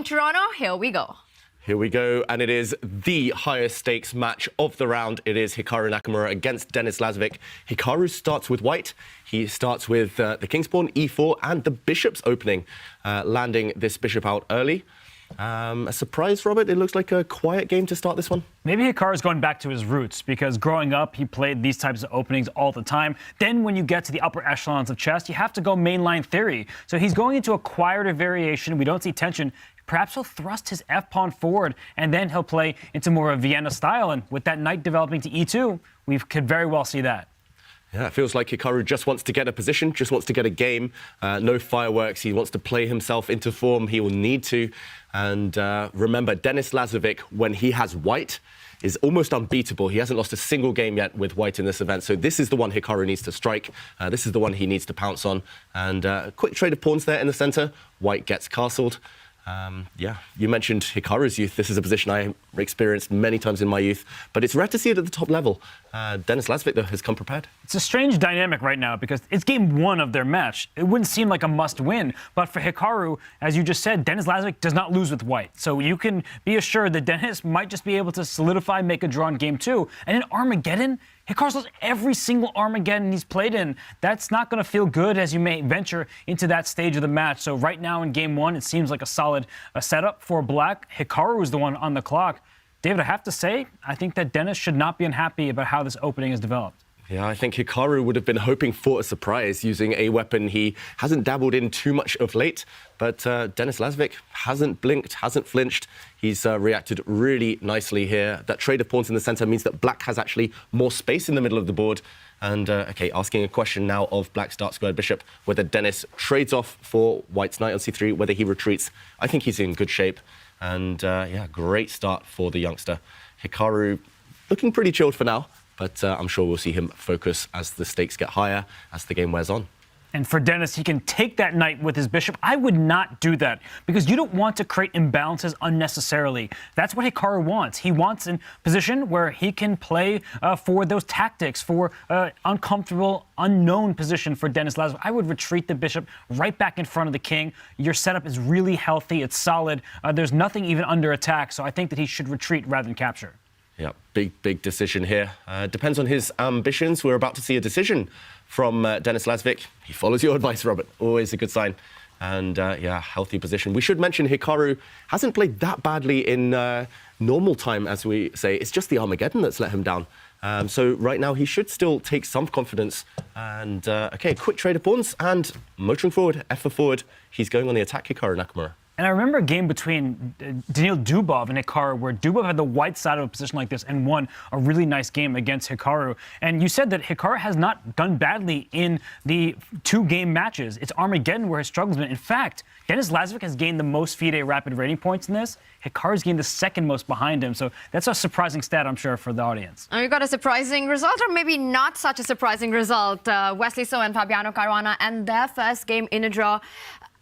morning, Toronto. Here we go. Here we go, and it is the highest stakes match of the round. It is Hikaru Nakamura against Denis Lazavik. Hikaru starts with white. He starts with the king's pawn, e4, and the bishop's opening, landing this bishop out early. A surprise, Robert? It looks like a quiet game to start this one. Maybe Hikaru's going back to his roots, because growing up, he played these types of openings all the time. Then when you get to the upper echelons of chess, you have to go mainline theory. So he's going into a quieter variation. We don't see tension. Perhaps he'll thrust his f-pawn forward, and then he'll play into more of a Vienna style. And with that knight developing to e2, we could very well see that. Yeah, it feels like Hikaru just wants to get a position, just wants to get a game. No fireworks. He wants to play himself into form. He will need to. And remember, Denis Lazavik, when he has white, is almost unbeatable. He hasn't lost a single game yet with white in this event. So this is the one Hikaru needs to strike. This is the one he needs to pounce on. And quick trade of pawns there in the center. White gets castled. Yeah, you mentioned Hikaru's youth. This is a position I experienced many times in my youth, but it's rare to see it at the top level. Denis Lazavik, though, has come prepared. It's a strange dynamic right now because it's game one of their match. It wouldn't seem like a must-win, but for Hikaru, as you just said, Denis Lazavik does not lose with white. So you can be assured that Denis might just be able to solidify, make a draw in game two. And in Armageddon, Hikaru's lost every single Armageddon he's played in. That's not going to feel good as you may venture into that stage of the match. So right now in game one, it seems like a solid setup for black. Hikaru is the one on the clock. David, I have to say, I think that Denis should not be unhappy about how this opening has developed. Yeah, I think Hikaru would have been hoping for a surprise using a weapon he hasn't dabbled in too much of late. But Denis Lazavik hasn't blinked, hasn't flinched. He's reacted really nicely here. That trade of pawns in the center means that black has actually more space in the middle of the board. And, OK, asking a question now of black's dark squared bishop, whether Denis trades off for white's knight on c3, whether he retreats. I think he's in good shape. And, yeah, great start for the youngster. Hikaru looking pretty chilled for now. But I'm sure we'll see him focus as the stakes get higher, as the game wears on. And for Denis, he can take that knight with his bishop. I would not do that because you don't want to create imbalances unnecessarily. That's what Hikaru wants. He wants a position where he can play for those tactics, for uncomfortable, unknown position for Denis Lazavik. I would retreat the bishop right back in front of the king. Your setup is really healthy. It's solid. There's nothing even under attack. So I think that he should retreat rather than capture. Yeah, big decision here. Depends on his ambitions. We're about to see a decision from Denis Lazavik. He follows your advice, Robert. Always a good sign. And, yeah, healthy position. We should mention Hikaru hasn't played that badly in normal time, as we say. It's just the Armageddon that's let him down. So right now, he should still take some confidence. And, OK, quick trade of pawns and motoring forward, F4 forward. He's going on the attack, Hikaru Nakamura. And I remember a game between Daniil Dubov and Hikaru where Dubov had the white side of a position like this and won a really nice game against Hikaru. And you said that Hikaru has not done badly in the two-game matches. It's Armageddon where his struggle's been. In fact, Denis Lazavik has gained the most FIDE rapid rating points in this. Hikaru's gained the second most behind him. So that's a surprising stat, I'm sure, for the audience. And we got a surprising result, or maybe not such a surprising result. Wesley So and Fabiano Caruana and their first game in a draw.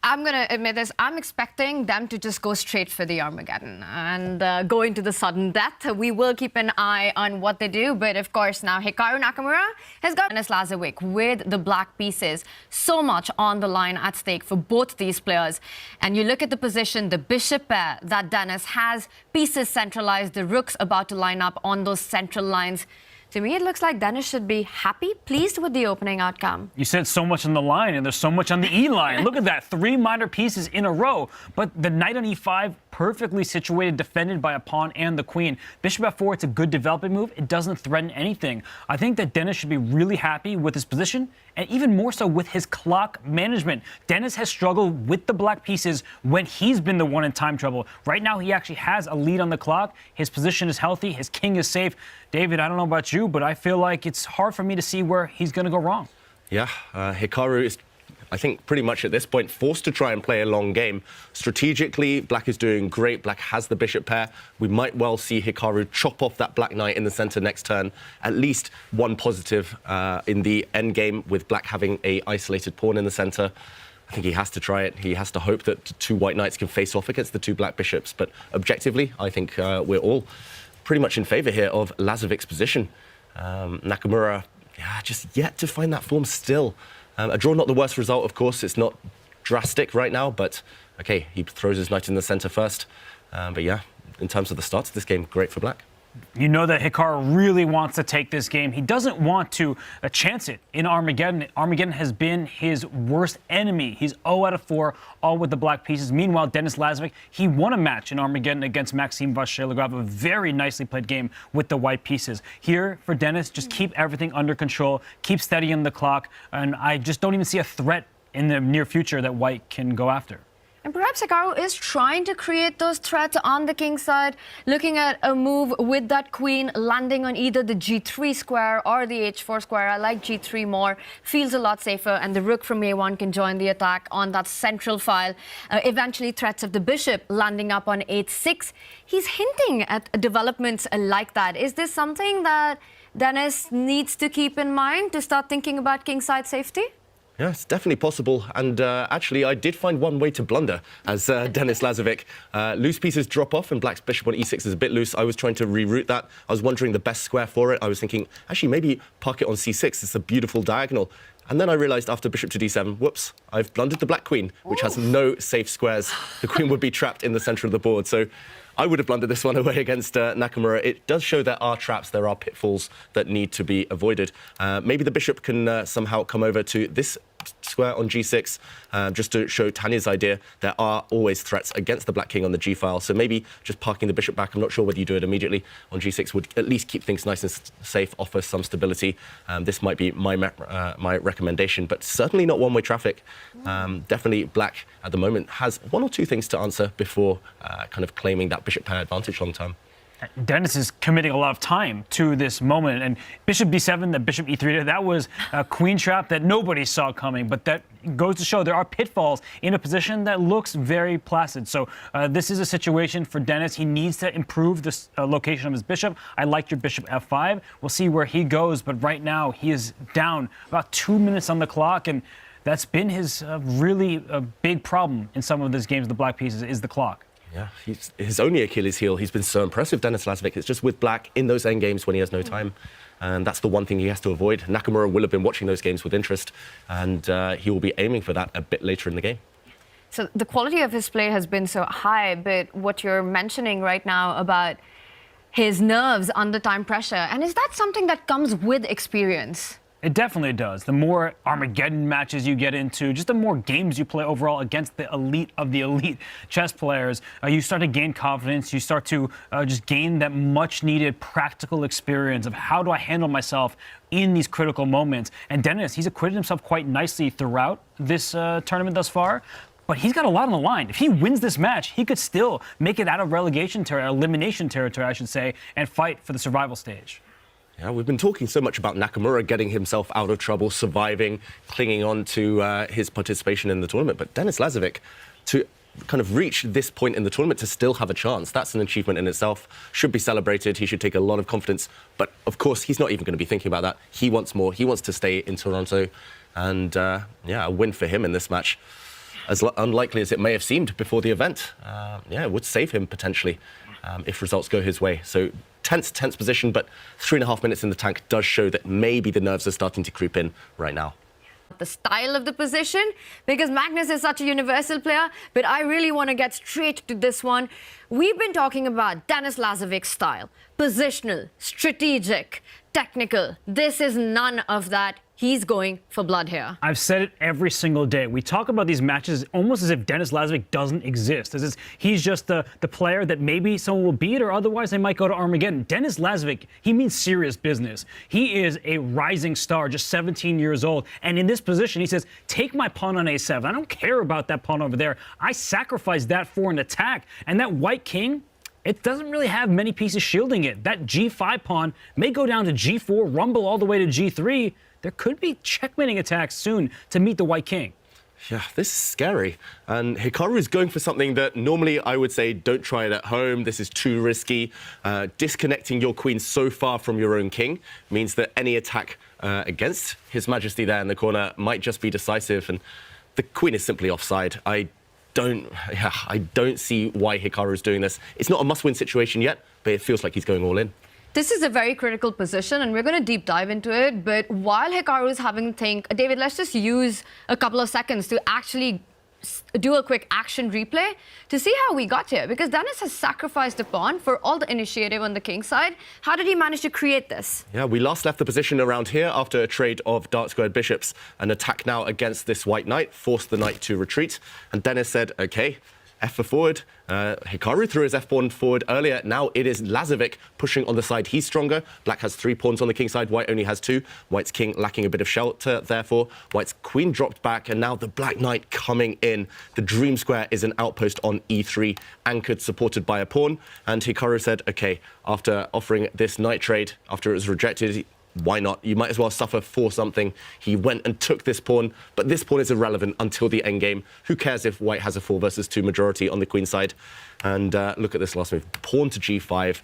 I'm going to admit this. I'm expecting them to just go straight for the Armageddon and go into the sudden death. We will keep an eye on what they do. But, of course, now Hikaru Nakamura has got Denis Lazavik with the black pieces. So much on the line at stake for both these players. And you look at the position, the bishop pair that Denis has, pieces centralized, the rooks about to line up on those central lines. To me, it looks like Denis should be happy, pleased with the opening outcome. You said so much on the line, and there's so much on the E line. Look at that, 3 minor pieces in a row. But the knight on E5, perfectly situated, defended by a pawn and the queen. Bishop F4, it's a good development move. It doesn't threaten anything. I think that Denis should be really happy with his position, and even more so with his clock management. Denis has struggled with the black pieces when he's been the one in time trouble. Right now, he actually has a lead on the clock. His position is healthy. His king is safe. David, I don't know about you, but I feel like it's hard for me to see where he's going to go wrong. Yeah, Hikaru is, I think, pretty much at this point forced to try and play a long game. Strategically, black is doing great. Black has the bishop pair. We might well see Hikaru chop off that black knight in the center next turn. At least one positive in the endgame with black having a isolated pawn in the center. I think he has to try it. He has to hope that 2 white knights can face off against the 2 black bishops. But objectively, I think we're all pretty much in favor here of Lazavik's position. Nakamura, yeah, just yet to find that form still. A draw, not the worst result, of course. It's not drastic right now, but Okay, he throws his knight in the center first. But yeah, in terms of the start of this game, great for black. You know that Hikaru really wants to take this game. He doesn't want to chance it in Armageddon. Armageddon has been his worst enemy. He's 0 out of 4, all with the black pieces. Meanwhile, Denis Lazavik, he won a match in Armageddon against Maxime Vachier-Lagrave, a very nicely played game with the white pieces. Here, for Denis, just keep everything under control, keep steadying the clock, and I just don't even see a threat in the near future that white can go after. And perhaps Hikaru is trying to create those threats on the king side, looking at a move with that queen landing on either the g3 square or the h4 square. I like g3 more, feels a lot safer, and the rook from a1 can join the attack on that central file. Eventually, threats of the bishop landing up on h6. He's hinting at developments like that. Is this something that Denis needs to keep in mind to start thinking about kingside safety? Yeah, it's definitely possible. And actually, I did find one way to blunder as Denis Lazavik. Loose pieces drop off and black's bishop on e6 is a bit loose. I was trying to reroute that. I was wondering the best square for it. I was thinking, actually, maybe park it on c6. It's a beautiful diagonal. And then I realized after bishop to d7, whoops, I've blundered the black queen, which has no safe squares. The queen would be trapped in the center of the board. So I would have blundered this one away against Nakamura. It does show there are traps, there are pitfalls that need to be avoided. Maybe the bishop can somehow come over to this square on g6, just to show Tanya's idea. There are always threats against the black king on the g file, so maybe just parking the bishop back, I'm not sure whether you do it immediately, on g6 would at least keep things nice and safe, offer some stability. This might be my recommendation, but certainly not one-way traffic. Definitely black at the moment has one or two things to answer before kind of claiming that bishop pair advantage long term. Denis is committing a lot of time to this moment, and bishop b7, the bishop e3, that was a queen trap that nobody saw coming, but that goes to show there are pitfalls in a position that looks very placid. So this is a situation for Denis. He needs to improve the location of his bishop. I like your bishop f5. We'll see where he goes, but right now he is down about 2 minutes on the clock, and that's been his really big problem in some of these games, the black pieces, is the clock. Yeah, his only Achilles heel. He's been so impressive, Denis Lazavik. It's just with black in those end games when he has no time. And that's the one thing he has to avoid. Nakamura will have been watching those games with interest, and he will be aiming for that a bit later in the game. So the quality of his play has been so high, but what you're mentioning right now about his nerves under time pressure, and is that something that comes with experience? It definitely does. The more Armageddon matches you get into, just the more games you play overall against the elite of the elite chess players, you start to gain confidence. You start to just gain that much-needed practical experience of how do I handle myself in these critical moments. And Denis, he's acquitted himself quite nicely throughout this tournament thus far. But he's got a lot on the line. If he wins this match, he could still make it out of relegation territory, elimination territory, I should say, and fight for the survival stage. Yeah, we've been talking so much about Nakamura getting himself out of trouble, surviving, clinging on to his participation in the tournament. But Denis Lazavik, to kind of reach this point in the tournament, to still have a chance, that's an achievement in itself. Should be celebrated. He should take a lot of confidence. But, of course, he's not even going to be thinking about that. He wants more. He wants to stay in Toronto. And, yeah, a win for him in this match, as unlikely as it may have seemed before the event, yeah, it would save him potentially if results go his way. So tense position, but 3.5 minutes in the tank does show that maybe the nerves are starting to creep in right now. The style of the position, because Magnus is such a universal player, but I really want to get straight to this one. We've been talking about Denis Lazavik's style. Positional, strategic, technical. This is none of that. He's going for blood here. I've said it every single day. We talk about these matches almost as if Denis Lazavik doesn't exist. As if he's just the player that maybe someone will beat, or otherwise they might go to Armageddon. Denis Lazavik, he means serious business. He is a rising star, just 17 years old. And in this position, he says, take my pawn on a7. I don't care about that pawn over there. I sacrifice that for an attack. And that white king, it doesn't really have many pieces shielding it. That g5 pawn may go down to g4, rumble all the way to g3. There could be checkmating attacks soon to meet the white king. Yeah, this is scary. And Hikaru is going for something that normally I would say don't try it at home. This is too risky. Disconnecting your queen so far from your own king means that any attack against His Majesty there in the corner might just be decisive. And the queen is simply offside. I don't see why Hikaru is doing this. It's not a must-win situation yet, but it feels like he's going all in. This is a very critical position, and we're going to deep dive into it. But while Hikaru is having to think, David, let's just use a couple of seconds to actually do a quick action replay to see how we got here, because Denis has sacrificed a pawn for all the initiative on the king side. How did he manage to create this? Yeah, we last left the position around here after a trade of dark squared bishops. An attack now against this white knight forced the knight to retreat, and Denis said, okay, F for forward. Hikaru threw his F pawn forward earlier. Now it is Lazavik pushing on the side. He's stronger. Black has 3 pawns on the king side. White only has 2. White's king lacking a bit of shelter, therefore. White's queen dropped back, and now the black knight coming in. The dream square is an outpost on E3, anchored, supported by a pawn. And Hikaru said, okay, after offering this knight trade, after it was rejected, why not? You might as well suffer for something. He went and took this pawn, but this pawn is irrelevant until the endgame. Who cares if white has a 4 versus 2 majority on the queen side? And look at this last move. Pawn to G5.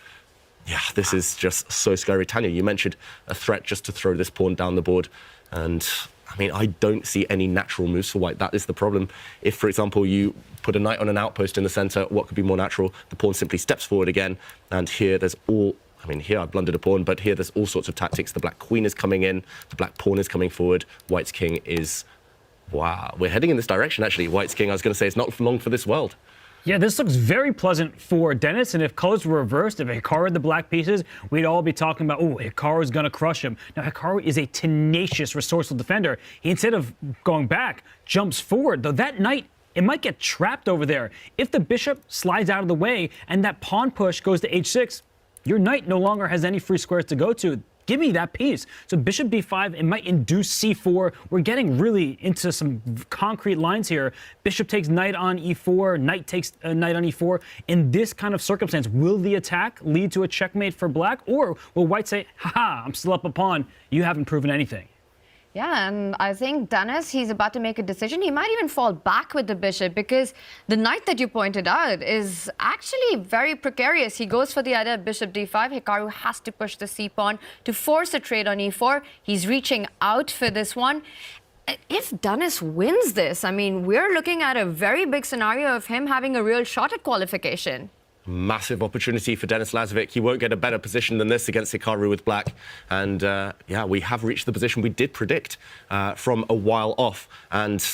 Yeah, this is just so scary. Tanya, you mentioned a threat just to throw this pawn down the board. And I mean, I don't see any natural moves for white. That is the problem. If, for example, you put a knight on an outpost in the center, what could be more natural? The pawn simply steps forward again. And here there's all... I mean, here I blundered a pawn, but here there's all sorts of tactics. The black queen is coming in, the black pawn is coming forward, white's king is... Wow, we're heading in this direction, actually. White's king, I was going to say, it's not long for this world. Yeah, this looks very pleasant for Denis, and if colors were reversed, if Hikaru had the black pieces, we'd all be talking about, oh, Hikaru's going to crush him. Now, Hikaru is a tenacious, resourceful defender. He, instead of going back, jumps forward, though that knight, it might get trapped over there. If the bishop slides out of the way and that pawn push goes to H6, your knight no longer has any free squares to go to. Give me that piece. So bishop b5, it might induce c4. We're getting really into some concrete lines here. Bishop takes knight on e4, knight takes knight on e4. In this kind of circumstance, will the attack lead to a checkmate for black? Or will white say, haha, I'm still up a pawn. You haven't proven anything. Yeah, and I think Denis, he's about to make a decision. He might even fall back with the bishop, because the knight that you pointed out is actually very precarious. He goes for the idea of bishop d5. Hikaru has to push the c-pawn to force a trade on e4. He's reaching out for this one. If Denis wins this, I mean, we're looking at a very big scenario of him having a real shot at qualification. Massive opportunity for Denis Lazavik. He won't get a better position than this against Hikaru with black. And yeah, we have reached the position we did predict from a while off. And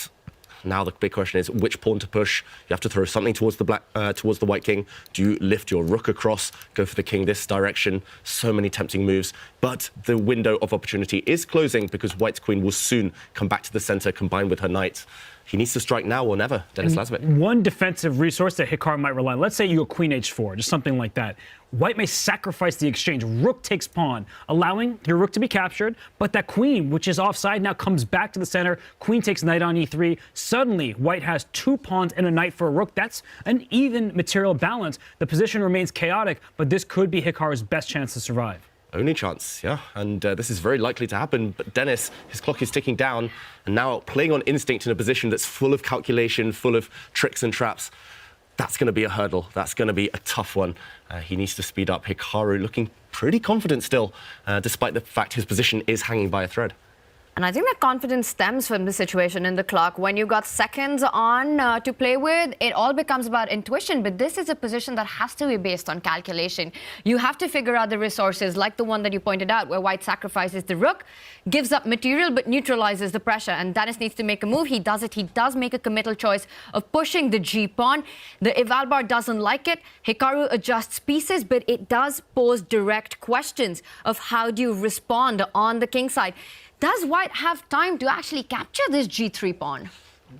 now the big question is which pawn to push. You have to throw something towards the black, towards the white king. Do you lift your rook across, go for the king this direction? So many tempting moves. But the window of opportunity is closing, because white's queen will soon come back to the center combined with her knight. He needs to strike now or never, Denis Lazavik. One defensive resource that Hikaru might rely on, let's say you go queen h4, just something like that. White may sacrifice the exchange. Rook takes pawn, allowing your rook to be captured, but that queen, which is offside, now comes back to the center. Queen takes knight on e3. Suddenly, white has 2 pawns and a knight for a rook. That's an even material balance. The position remains chaotic, but this could be Hikaru's best chance to survive. Only chance, yeah. And this is very likely to happen. But Denis, his clock is ticking down, and now playing on instinct in a position that's full of calculation, full of tricks and traps. That's going to be a hurdle. That's going to be a tough one. He needs to speed up. Hikaru looking pretty confident still, despite the fact his position is hanging by a thread. And I think that confidence stems from the situation in the clock. When you've got seconds on to play with, it all becomes about intuition. But this is a position that has to be based on calculation. You have to figure out the resources, like the one that you pointed out, where white sacrifices the rook, gives up material, but neutralizes the pressure. And Denis needs to make a move. He does it. He does make a committal choice of pushing the g-pawn. The Evalbar doesn't like it. Hikaru adjusts pieces, but it does pose direct questions of how do you respond on the king side. Does white have time to actually capture this g3 pawn?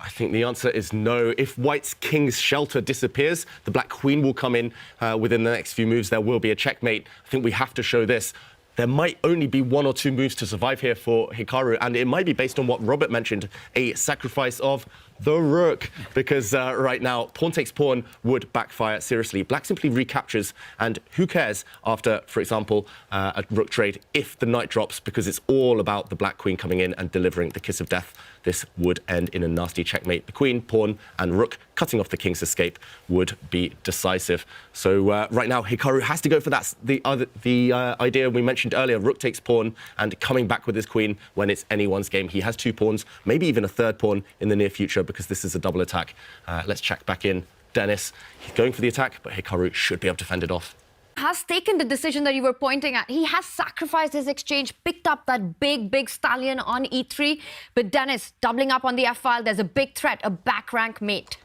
I think the answer is no. If white's king's shelter disappears, the black queen will come in within the next few moves. There will be a checkmate. I think we have to show this. There might only be 1 or 2 moves to survive here for Hikaru, and it might be based on what Robert mentioned, a sacrifice of the rook, because right now, pawn takes pawn would backfire seriously. Black simply recaptures, and who cares after, for example, a rook trade if the knight drops, because it's all about the black queen coming in and delivering the kiss of death. This would end in a nasty checkmate. The queen, pawn, and rook cutting off the king's escape would be decisive. So right now, Hikaru has to go for that. The idea we mentioned earlier, rook takes pawn and coming back with his queen when it's anyone's game. He has 2 pawns, maybe even a 3rd pawn in the near future, because this is a double attack. Let's check back in. Denis, he's going for the attack, but Hikaru should be able to fend it off. has taken the decision that you were pointing at. He has sacrificed his exchange, picked up that big stallion on e3. But Denis, doubling up on the f-file, there's a big threat, a back rank mate.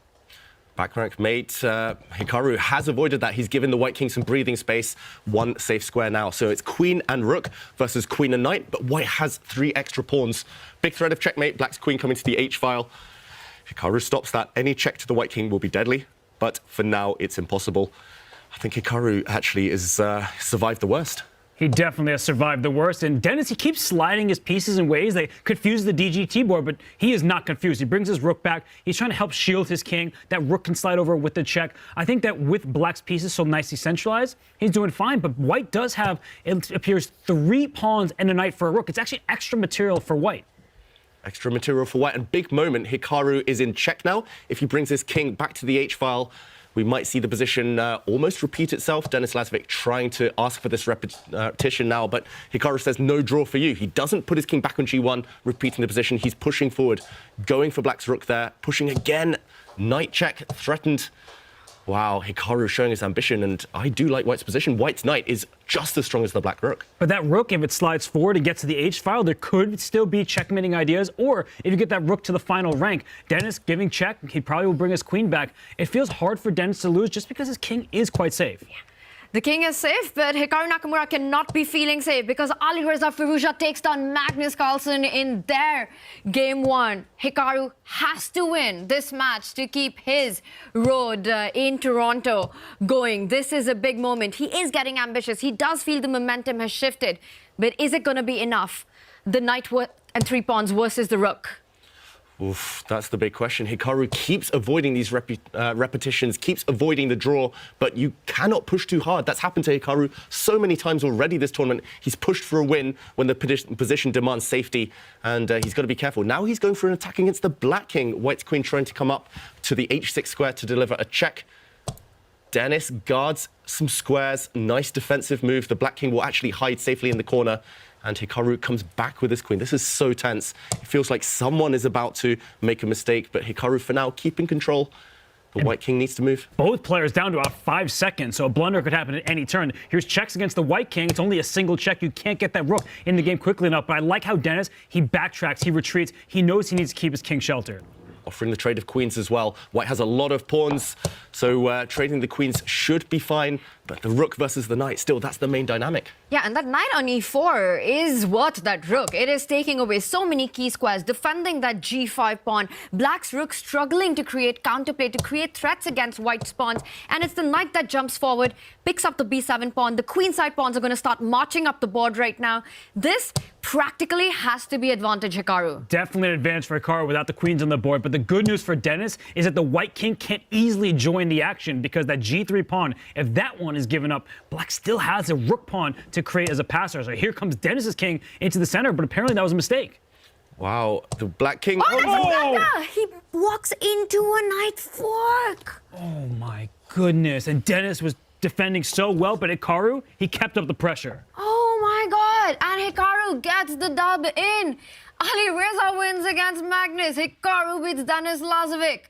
Back rank mate, Hikaru has avoided that. He's given the White King some breathing space. One safe square now. So it's queen and rook versus queen and knight, but White has 3 extra pawns. Big threat of checkmate, Black's queen coming to the h-file. Hikaru stops that. Any check to the White King will be deadly, but for now, it's impossible. I think Hikaru actually has survived the worst. He definitely has survived the worst. And Denis, he keeps sliding his pieces in ways that confuse the DGT board, but he is not confused. He brings his rook back. He's trying to help shield his king. That rook can slide over with the check. I think that with Black's pieces so nicely centralized, he's doing fine. But White does have, it appears, 3 pawns and a knight for a rook. It's actually extra material for White. Extra material for White, and big moment. Hikaru is in check now. If he brings his king back to the h-file, we might see the position almost repeat itself. Denis Lazavik trying to ask for this repetition now, but Hikaru says no draw for you. He doesn't put his king back on g1, repeating the position. He's pushing forward, going for Black's rook there, pushing again. Knight check, threatened. Wow, Hikaru showing his ambition, and I do like White's position. White's knight is just as strong as the Black rook. But that rook, if it slides forward and gets to the h-file, there could still be checkmating ideas. Or if you get that rook to the final rank, Denis giving check, he probably will bring his queen back. It feels hard for Denis to lose just because his king is quite safe. Yeah. The king is safe, but Hikaru Nakamura cannot be feeling safe because Alireza Firouzja takes down Magnus Carlsen in their game 1. Hikaru has to win this match to keep his road in Toronto going. This is a big moment. He is getting ambitious. He does feel the momentum has shifted. But is it going to be enough? The knight and 3 pawns versus the rook. Oof, that's the big question. Hikaru keeps avoiding these repetitions, keeps avoiding the draw, but you cannot push too hard. That's happened to Hikaru so many times already this tournament. He's pushed for a win when the position demands safety, and he's got to be careful. Now he's going for an attack against the Black King. White's queen trying to come up to the h6 square to deliver a check. Denis guards some squares. Nice defensive move. The Black King will actually hide safely in the corner. And Hikaru comes back with his queen. This is so tense. It feels like someone is about to make a mistake, but Hikaru, for now, keeping control. The White King needs to move. Both players down to about 5 seconds, so a blunder could happen at any turn. Here's checks against the White King. It's only a single check. You can't get that rook in the game quickly enough. But I like how Denis, he backtracks, he retreats. He knows he needs to keep his king sheltered. Offering the trade of queens as well. White has a lot of pawns, so trading the queens should be fine. But the rook versus the knight, still, that's the main dynamic. Yeah, and that knight on e4 is what that rook. It is taking away so many key squares, defending that g5 pawn. Black's rook struggling to create counterplay, to create threats against White's pawns. And it's the knight that jumps forward, picks up the b7 pawn. The queenside pawns are going to start marching up the board right now. This practically has to be advantage Hikaru. Definitely an advantage for Hikaru without the queens on the board. But the good news for Denis is that the White King can't easily join the action because that g3 pawn, if that one is given up, Black still has a rook pawn to create as a passer. So here comes Denis's king into the center, but apparently that was a mistake. Wow, the Black King. Oh, that's a blunder! He walks into a knight fork. Oh my goodness. And Denis was defending so well, but Hikaru, he kept up the pressure. Oh my god! And Hikaru gets the dub in. Alireza wins against Magnus. Hikaru beats Denis Lazavik.